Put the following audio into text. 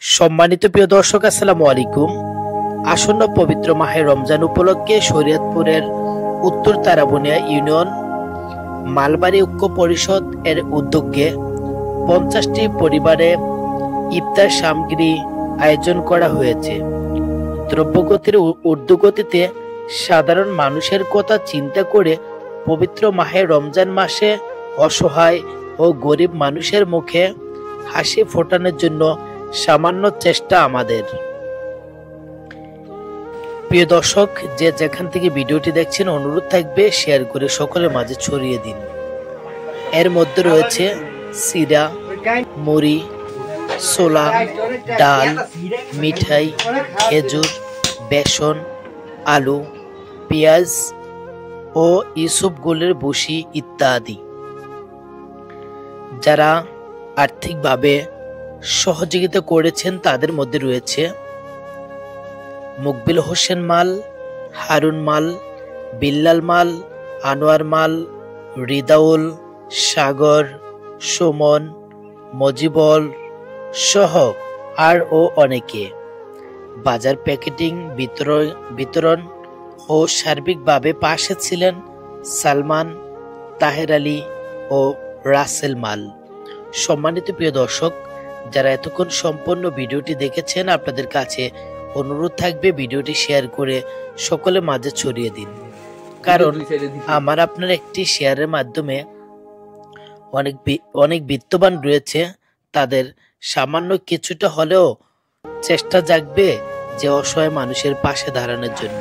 সম্মানিত প্রিয় দর্শক, আসসালামু আলাইকুম। আসন্ন পবিত্র মাহে রমজান উপলক্ষে শরীয়তপুরের উত্তর তারাবনিয়া ইউনিয়ন মালবাড়ি ঐক্য পরিষদ এর উদ্যোগে 50টি পরিবারে ইফতার সামগ্রী আয়োজন করা হয়েছে। দ্রব্যগতির ঊর্ধ্বগতিতে সাধারণ মানুষের কথা চিন্তা করে পবিত্র মাহে রমজান মাসে অসহায় ও গরিব মানুষের মুখে হাসি ফোটানোর জন্য সামান্য চেষ্টা আমাদের। প্রিয় দর্শক, যে যেখান থেকে ভিডিওটি দেখছেন, অনুরোধ থাকবে শেয়ার করে সকলের মাঝে ছড়িয়ে দিন। এর মধ্যে রয়েছে সিরা, মুড়ি, ছোলা, ডাল, মিঠাই, খেজুর, বেসন, আলু, পেঁয়াজ ও ইসবগুলের বসি ইত্যাদি। যারা আর্থিকভাবে সহযোগিতা করেছেন তাদের মধ্যে রয়েছে মুকবিল হোসেন মাল, হারুন মাল, বিল্লাল মাল, আনোয়ার মাল, রিদাউল, সাগর, সুমন, মজিবল সহ আরও অনেকে। বাজার প্যাকেটিং, বিতরণ ও সার্বিকভাবে পাশে ছিলেন সালমান, তাহের আলী ও রাসেল মাল। সম্মানিত প্রিয় দর্শক, যারা এতক্ষণ সম্পূর্ণ ভিডিওটি দেখেছেন, আপনাদের কাছে অনুরোধ থাকবে ভিডিওটি শেয়ার করে সকলের মাঝে ছড়িয়ে দিন। কারণ আমার আপনার একটি শেয়ারের মাধ্যমে অনেক বিত্তবান রয়েছে, তাদের সামান্য কিছুটা হলেও চেষ্টা জাগবে যে অসহায় মানুষের পাশে দাঁড়ানোর জন্য।